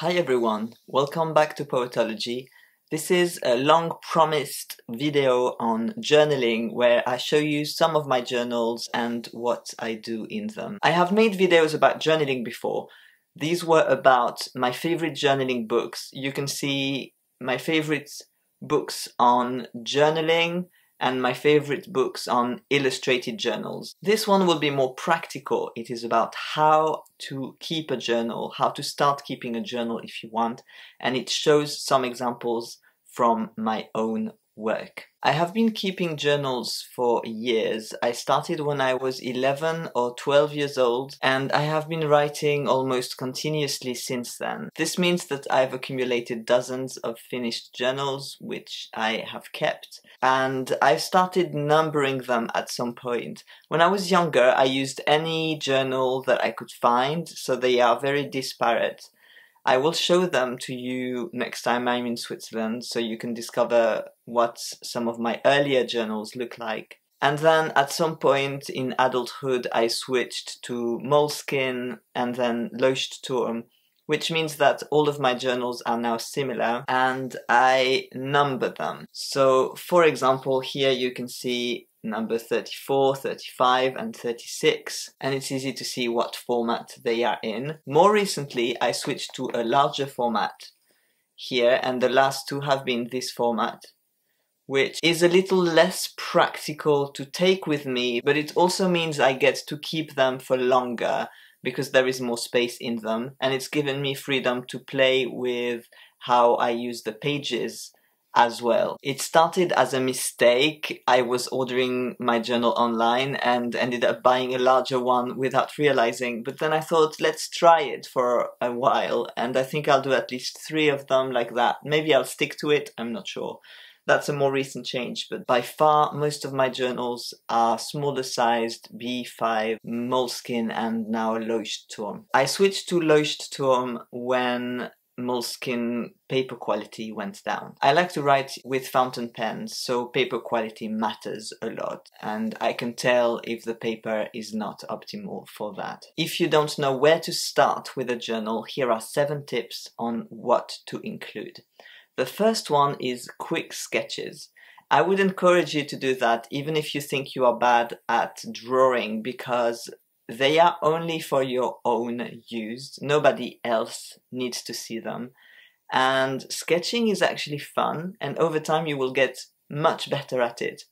Hi everyone, welcome back to Poetology. This is a long-promised video on journaling where I show you some of my journals and what I do in them. I have made videos about journaling before. These were about my favorite journaling books. You can see my favorite books on journaling and my favorite books on illustrated journals. This one will be more practical. It is about how to keep a journal, how to start keeping a journal if you want, and it shows some examples from my own work. I have been keeping journals for years. I started when I was 11 or 12 years old, and I have been writing almost continuously since then. This means that I've accumulated dozens of finished journals, which I have kept, and I've started numbering them at some point. When I was younger, I used any journal that I could find, so they are very disparate. I will show them to you next time I'm in Switzerland so you can discover what some of my earlier journals look like. And then at some point in adulthood I switched to Moleskine and then Leuchtturm, which means that all of my journals are now similar and I number them. So for example, here you can see number 34, 35 and 36, and it's easy to see what format they are in. More recently I switched to a larger format here, and the last two have been this format, which is a little less practical to take with me, but it also means I get to keep them for longer because there is more space in them, and it's given me freedom to play with how I use the pages as well. It started as a mistake. I was ordering my journal online and ended up buying a larger one without realizing, but then I thought, let's try it for a while, and I think I'll do at least 3 of them like that. Maybe I'll stick to it, I'm not sure. That's a more recent change, but by far most of my journals are smaller sized, B5, Moleskine and now Leuchtturm. I switched to Leuchtturm when Moleskine paper quality went down. I like to write with fountain pens, so paper quality matters a lot, and I can tell if the paper is not optimal for that. If you don't know where to start with a journal, here are 7 tips on what to include. The first one is quick sketches. I would encourage you to do that even if you think you are bad at drawing, because they are only for your own use. Nobody else needs to see them. And sketching is actually fun, and over time you will get much better at it.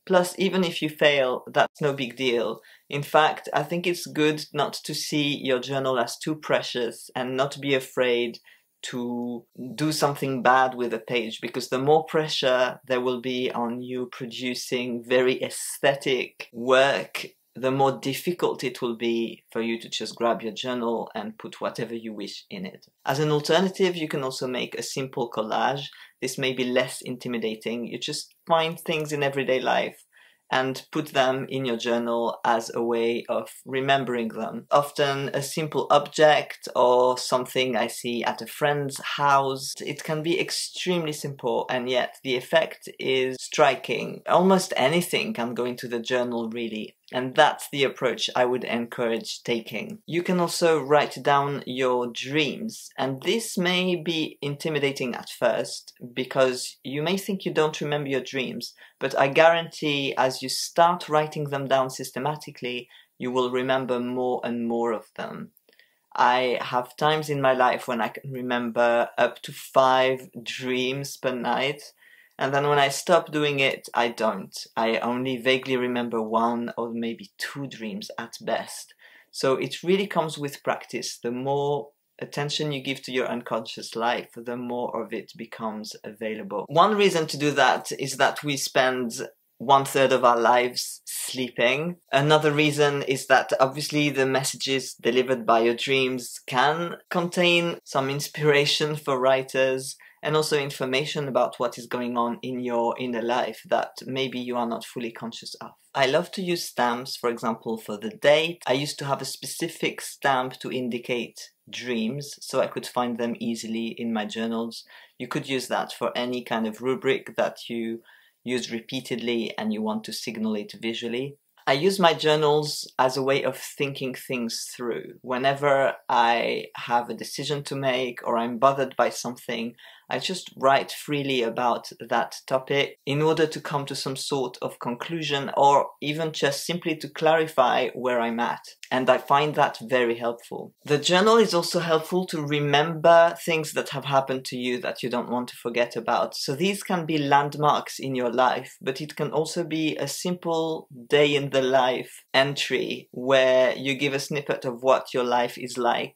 Plus, even if you fail, that's no big deal. In fact, I think it's good not to see your journal as too precious and not be afraid to do something bad with a page, because the more pressure there will be on you producing very aesthetic work, the more difficult it will be for you to just grab your journal and put whatever you wish in it. As an alternative, you can also make a simple collage. This may be less intimidating. You just find things in everyday life and put them in your journal as a way of remembering them. Often a simple object or something I see at a friend's house. It can be extremely simple, and yet the effect is striking. Almost anything can go into the journal, really. And that's the approach I would encourage taking. You can also write down your dreams, and this may be intimidating at first because you may think you don't remember your dreams, but I guarantee as you start writing them down systematically, you will remember more and more of them. I have times in my life when I can remember up to 5 dreams per night, and then when I stop doing it, I don't. I only vaguely remember 1 or maybe 2 dreams at best. So it really comes with practice. The more attention you give to your unconscious life, the more of it becomes available. One reason to do that is that we spend 1/3 of our lives sleeping. Another reason is that obviously the messages delivered by your dreams can contain some inspiration for writers, and also information about what is going on in your inner life that maybe you are not fully conscious of. I love to use stamps, for example, for the date. I used to have a specific stamp to indicate dreams, so I could find them easily in my journals. You could use that for any kind of rubric that you use repeatedly and you want to signal it visually. I use my journals as a way of thinking things through. Whenever I have a decision to make or I'm bothered by something, I just write freely about that topic in order to come to some sort of conclusion, or even just simply to clarify where I'm at. And I find that very helpful. The journal is also helpful to remember things that have happened to you that you don't want to forget about. So these can be landmarks in your life, but it can also be a simple day in the life entry where you give a snippet of what your life is like.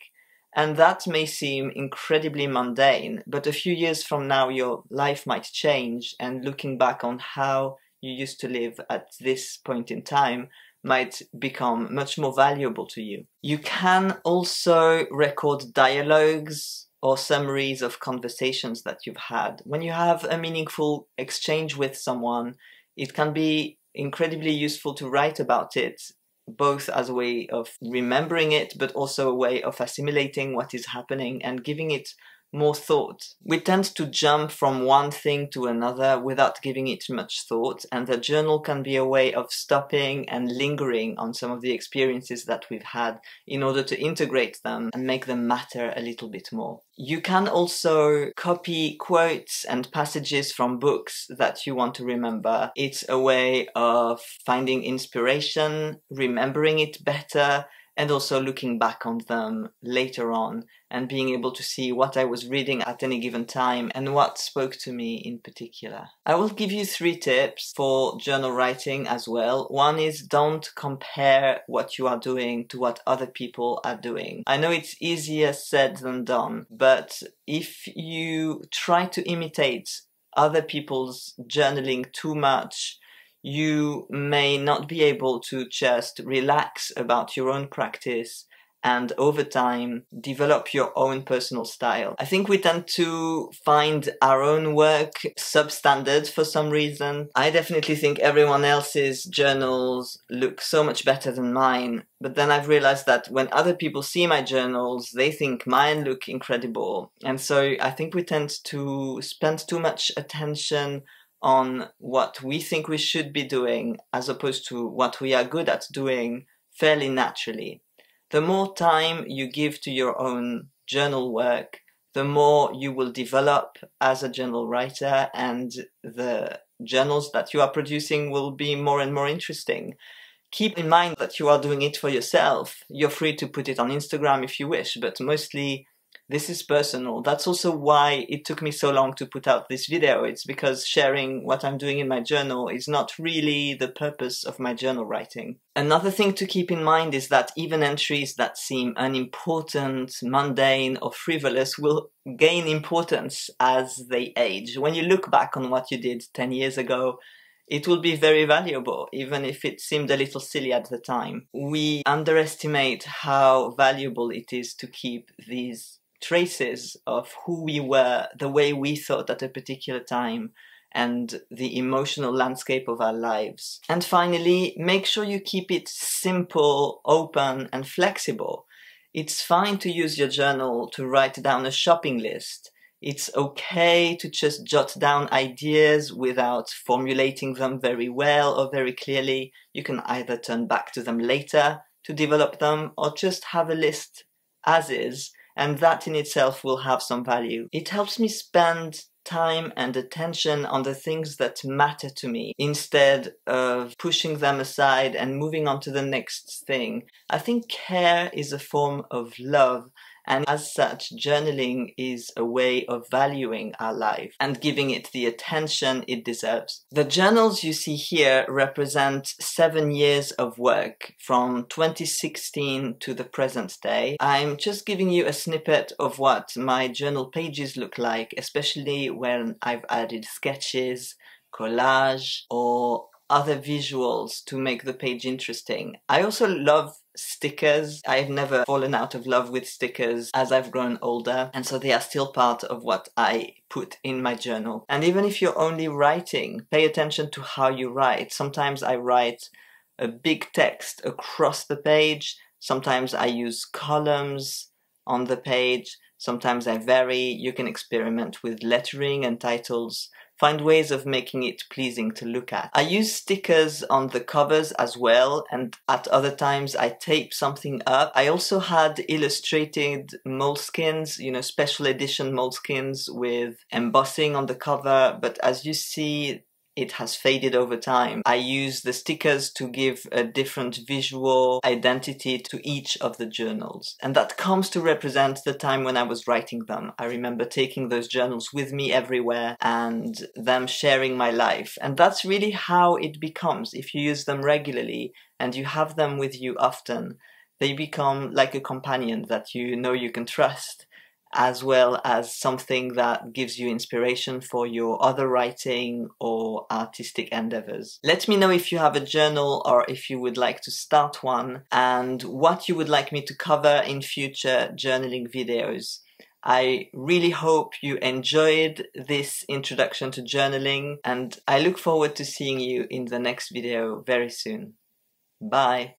And that may seem incredibly mundane, but a few years from now your life might change, and looking back on how you used to live at this point in time might become much more valuable to you. You can also record dialogues or summaries of conversations that you've had. When you have a meaningful exchange with someone, it can be incredibly useful to write about it, both as a way of remembering it, but also a way of assimilating what is happening and giving it more thought. We tend to jump from one thing to another without giving it much thought, and the journal can be a way of stopping and lingering on some of the experiences that we've had in order to integrate them and make them matter a little bit more. You can also copy quotes and passages from books that you want to remember. It's a way of finding inspiration, remembering it better, and also looking back on them later on and being able to see what I was reading at any given time and what spoke to me in particular. I will give you 3 tips for journal writing as well. One is, don't compare what you are doing to what other people are doing. I know it's easier said than done, but if you try to imitate other people's journaling too much, you may not be able to just relax about your own practice and over time develop your own personal style. I think we tend to find our own work substandard for some reason. I definitely think everyone else's journals look so much better than mine, but then I've realized that when other people see my journals, they think mine look incredible. And so I think we tend to spend too much attention on what we think we should be doing as opposed to what we are good at doing fairly naturally. The more time you give to your own journal work, the more you will develop as a journal writer, and the journals that you are producing will be more and more interesting. Keep in mind that you are doing it for yourself. You're free to put it on Instagram if you wish, but mostly this is personal. That's also why it took me so long to put out this video. It's because sharing what I'm doing in my journal is not really the purpose of my journal writing. Another thing to keep in mind is that even entries that seem unimportant, mundane, or frivolous will gain importance as they age. When you look back on what you did 10 years ago, it will be very valuable, even if it seemed a little silly at the time. We underestimate how valuable it is to keep these traces of who we were, the way we thought at a particular time, and the emotional landscape of our lives. And finally, make sure you keep it simple, open, and flexible. It's fine to use your journal to write down a shopping list. It's okay to just jot down ideas without formulating them very well or very clearly. You can either turn back to them later to develop them, or just have a list as is, and that in itself will have some value. It helps me spend time and attention on the things that matter to me instead of pushing them aside and moving on to the next thing. I think care is a form of love, and as such, journaling is a way of valuing our life and giving it the attention it deserves. The journals you see here represent 7 years of work from 2016 to the present day. I'm just giving you a snippet of what my journal pages look like, especially when I've added sketches, collage, or other visuals to make the page interesting. I also love stickers. I've never fallen out of love with stickers as I've grown older, and so they are still part of what I put in my journal. And even if you're only writing, pay attention to how you write. Sometimes I write a big text across the page. Sometimes I use columns on the page. Sometimes I vary. You can experiment with lettering and titles. Find ways of making it pleasing to look at. I use stickers on the covers as well, and at other times I tape something up. I also had illustrated moleskins, special edition moleskins with embossing on the cover, but as you see, it has faded over time. I use the stickers to give a different visual identity to each of the journals. And that comes to represent the time when I was writing them. I remember taking those journals with me everywhere and them sharing my life. And that's really how it becomes. If you use them regularly and you have them with you often, they become like a companion that you can trust, as well as something that gives you inspiration for your other writing or artistic endeavors. Let me know if you have a journal or if you would like to start one, and what you would like me to cover in future journaling videos. I really hope you enjoyed this introduction to journaling, and I look forward to seeing you in the next video very soon. Bye!